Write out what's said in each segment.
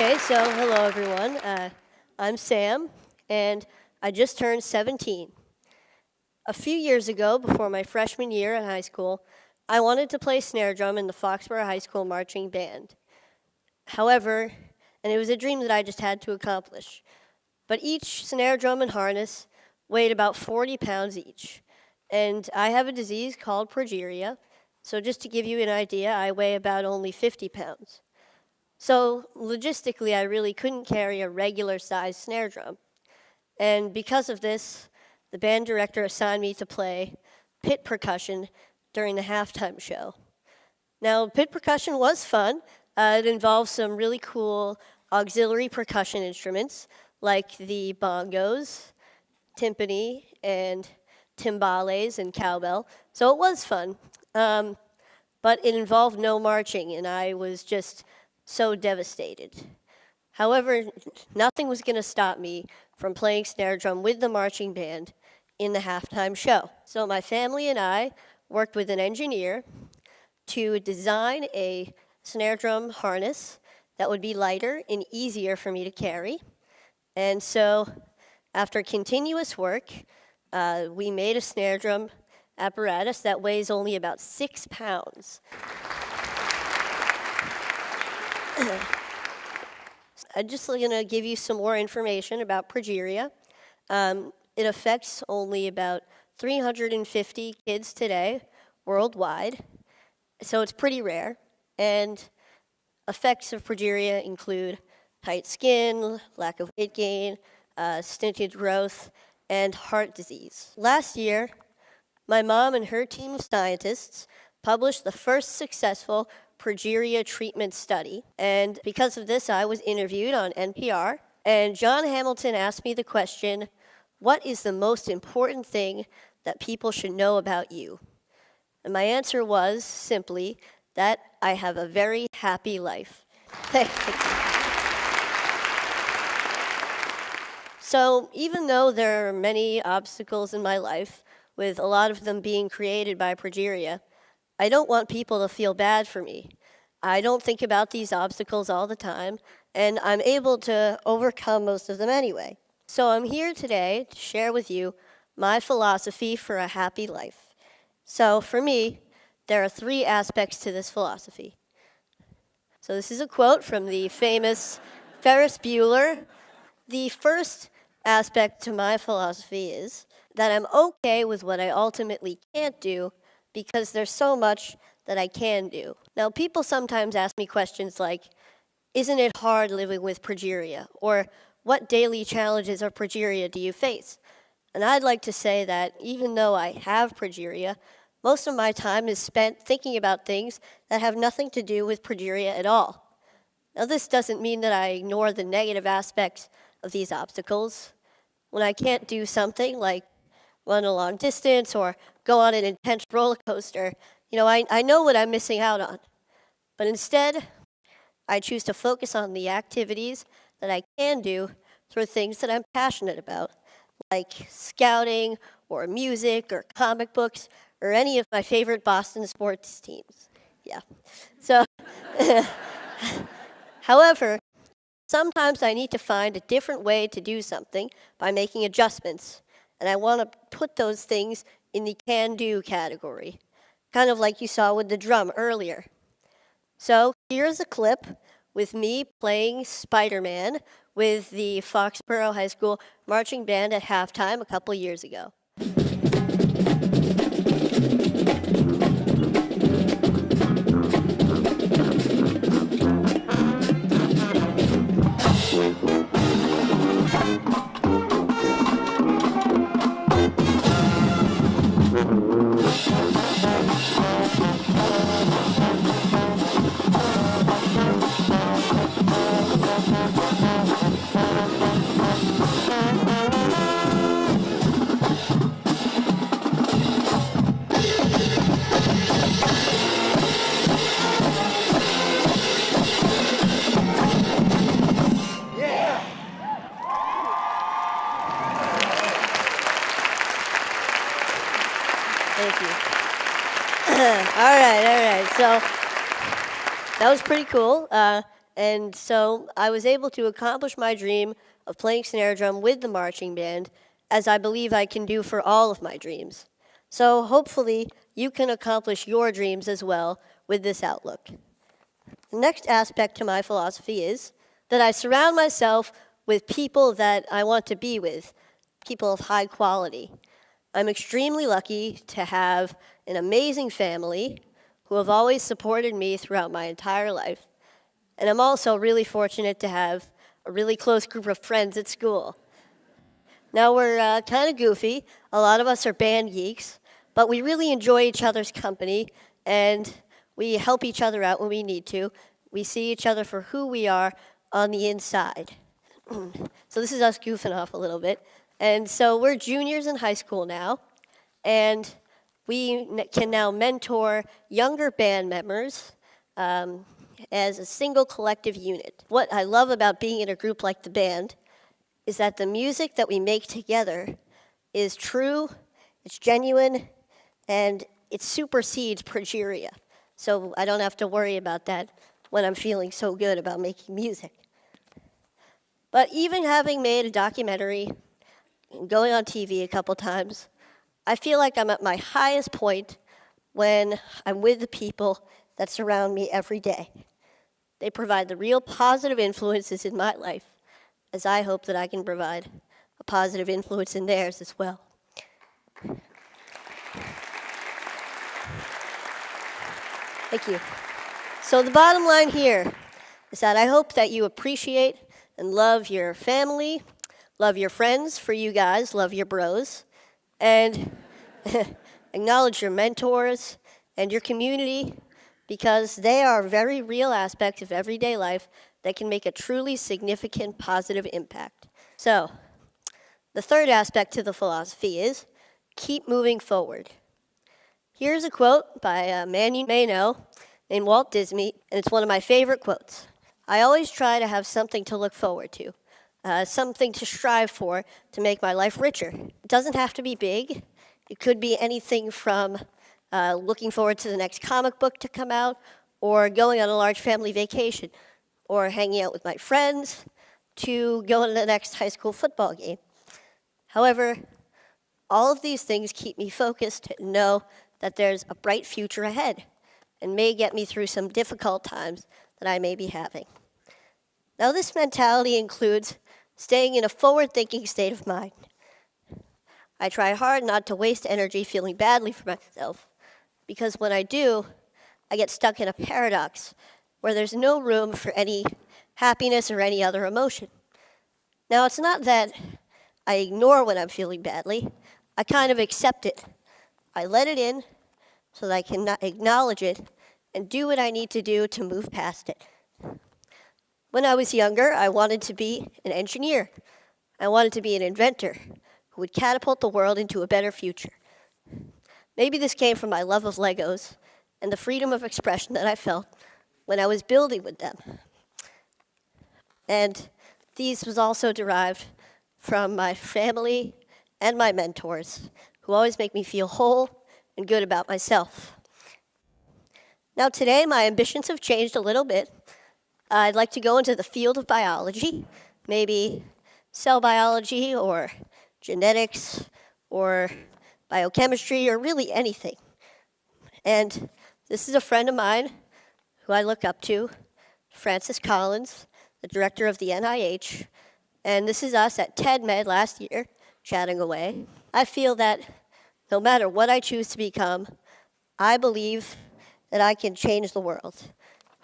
Okay, so hello everyone. I'm Sam, and I just turned 17. A few years ago, before my freshman year in high school, I wanted to play snare drum in the Foxborough High School marching band. However, and it was a dream that I just had to accomplish, but each snare drum and harness weighed about 40 pounds each. And I have a disease called progeria, so just to give you an idea, I weigh about only 50 pounds. So logistically, I really couldn't carry a regular sized snare drum. And because of this, the band director assigned me to play pit percussion during the halftime show. Now, pit percussion was fun. It involved some really cool auxiliary percussion instruments like the bongos, timpani, and timbales and cowbell. So it was fun. But it involved no marching, and I was just so devastated. However, nothing was going to stop me from playing snare drum with the marching band in the halftime show. So my family and I worked with an engineer to design a snare drum harness that would be lighter and easier for me to carry. And so after continuous work, we made a snare drum apparatus that weighs only about 6 pounds. I'm just going to give you some more information about progeria. It affects only about 350 kids today worldwide, so it's pretty rare. And effects of progeria include tight skin, lack of weight gain, stunted growth, and heart disease. Last year, my mom and her team of scientists published the first successful progeria treatment study. And because of this, I was interviewed on NPR. And John Hamilton asked me the question, what is the most important thing that people should know about you? And my answer was simply that I have a very happy life. So even though there are many obstacles in my life, with a lot of them being created by progeria, I don't want people to feel bad for me. I don't think about these obstacles all the time, and I'm able to overcome most of them anyway. So I'm here today to share with you my philosophy for a happy life. So for me, there are 3 aspects to this philosophy. So this is a quote from the famous Ferris Bueller. The first aspect to my philosophy is that I'm okay with what I ultimately can't do because there's so much that I can do. Now, people sometimes ask me questions like, isn't it hard living with progeria? Or what daily challenges of progeria do you face? And I'd like to say that even though I have progeria, most of my time is spent thinking about things that have nothing to do with progeria at all. Now, this doesn't mean that I ignore the negative aspects of these obstacles. When I can't do something like run a long distance or go on an intense roller coaster, I know what I'm missing out on. But instead, I choose to focus on the activities that I can do through things that I'm passionate about, like scouting or music or comic books or any of my favorite Boston sports teams. Yeah. So, however, sometimes I need to find a different way to do something by making adjustments. And I want to put those things in the can-do category, kind of like you saw with the drum earlier. So here's a clip with me playing Spider-Man with the Foxborough High School marching band at halftime a couple years ago. Thank you. All right. So that was pretty cool. And so I was able to accomplish my dream of playing snare drum with the marching band, as I believe I can do for all of my dreams. So hopefully you can accomplish your dreams as well with this outlook. The next aspect to my philosophy is that I surround myself with people that I want to be with, people of high quality. I'm extremely lucky to have an amazing family who have always supported me throughout my entire life. And I'm also really fortunate to have a really close group of friends at school. Now, we're kind of goofy. A lot of us are band geeks, but we really enjoy each other's company, and we help each other out when we need to. We see each other for who we are on the inside. So this is us goofing off a little bit. And so we're juniors in high school now, and we can now mentor younger band members as a single collective unit. What I love about being in a group like the band is that the music that we make together is true, it's genuine, and it supersedes progeria. So I don't have to worry about that when I'm feeling so good about making music. But even having made a documentary and going on TV a couple times, I feel like I'm at my highest point when I'm with the people that surround me every day. They provide the real positive influences in my life, as I hope that I can provide a positive influence in theirs as well. Thank you. So the bottom line here is that I hope that you appreciate and love your family, love your friends, for you guys, love your bros, and acknowledge your mentors and your community, because they are very real aspects of everyday life that can make a truly significant positive impact. So, the third aspect to the philosophy is keep moving forward. Here's a quote by a man you may know named Walt Disney, and it's one of my favorite quotes. I always try to have something to look forward to, something to strive for to make my life richer. It doesn't have to be big. It could be anything from looking forward to the next comic book to come out, or going on a large family vacation, or hanging out with my friends, to going to the next high school football game. However, all of these things keep me focused and know that there's a bright future ahead and may get me through some difficult times that I may be having. Now, this mentality includes staying in a forward-thinking state of mind. I try hard not to waste energy feeling badly for myself, because when I do, I get stuck in a paradox where there's no room for any happiness or any other emotion. Now, it's not that I ignore when I'm feeling badly. I kind of accept it. I let it in so that I can acknowledge it and do what I need to do to move past it. When I was younger, I wanted to be an engineer. I wanted to be an inventor who would catapult the world into a better future. Maybe this came from my love of Legos and the freedom of expression that I felt when I was building with them. And these was also derived from my family and my mentors, who always make me feel whole and good about myself. Now today, my ambitions have changed a little bit. I'd like to go into the field of biology, maybe cell biology or genetics or biochemistry or really anything. And this is a friend of mine who I look up to, Francis Collins, the director of the NIH, and this is us at TED Med last year, chatting away. I feel that no matter what I choose to become, I believe that I can change the world.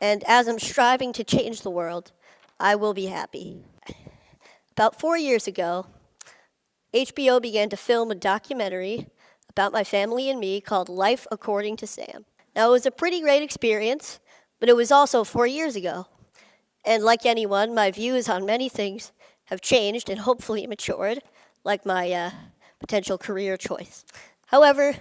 And as I'm striving to change the world, I will be happy. About 4 years ago, HBO began to film a documentary about my family and me called Life According to Sam. Now, it was a pretty great experience, but it was also 4 years ago. And like anyone, my views on many things have changed and hopefully matured, like my potential career choice. However,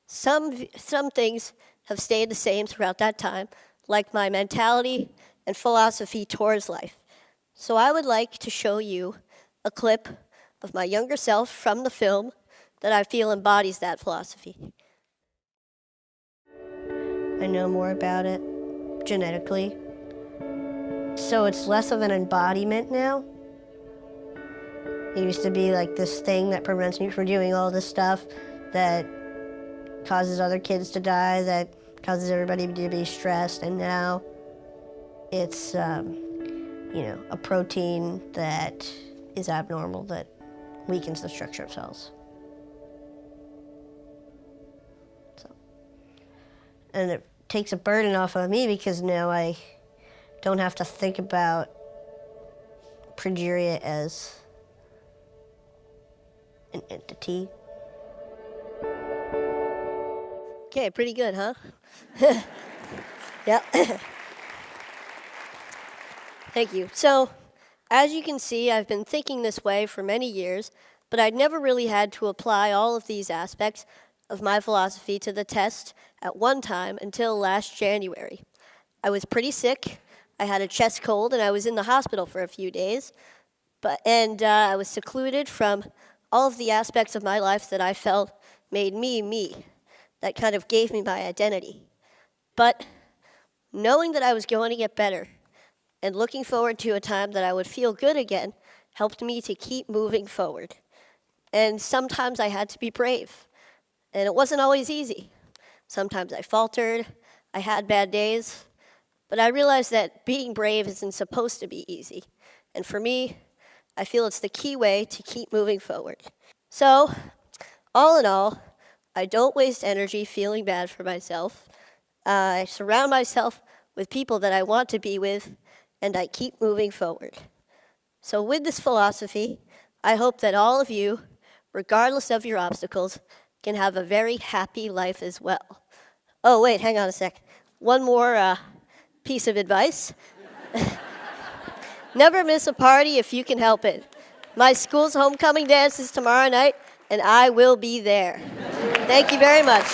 some things have stayed the same throughout that time, like my mentality and philosophy towards life. So I would like to show you a clip of my younger self from the film that I feel embodies that philosophy. I know more about it genetically. So it's less of an embodiment now. It used to be like this thing that prevents me from doing all this stuff that causes other kids to die, that causes everybody to be stressed, and now it's, a protein that is abnormal, that weakens the structure of cells. And it takes a burden off of me because now I don't have to think about progeria as an entity. Okay, pretty good, huh? Yeah. Thank you. So, as you can see, I've been thinking this way for many years, but I'd never really had to apply all of these aspects of my philosophy to the test at one time until last January. I was pretty sick. I had a chest cold, and I was in the hospital for a few days. I was secluded from all of the aspects of my life that I felt made me, me. That kind of gave me my identity. But knowing that I was going to get better and looking forward to a time that I would feel good again helped me to keep moving forward. And sometimes I had to be brave. And it wasn't always easy. Sometimes I faltered, I had bad days, but I realized that being brave isn't supposed to be easy. And for me, I feel it's the key way to keep moving forward. So, all in all, I don't waste energy feeling bad for myself. I surround myself with people that I want to be with, and I keep moving forward. So with this philosophy, I hope that all of you, regardless of your obstacles, can have a very happy life as well. Oh, wait, hang on a sec. One more piece of advice. Never miss a party if you can help it. My school's homecoming dance is tomorrow night, and I will be there. Thank you very much.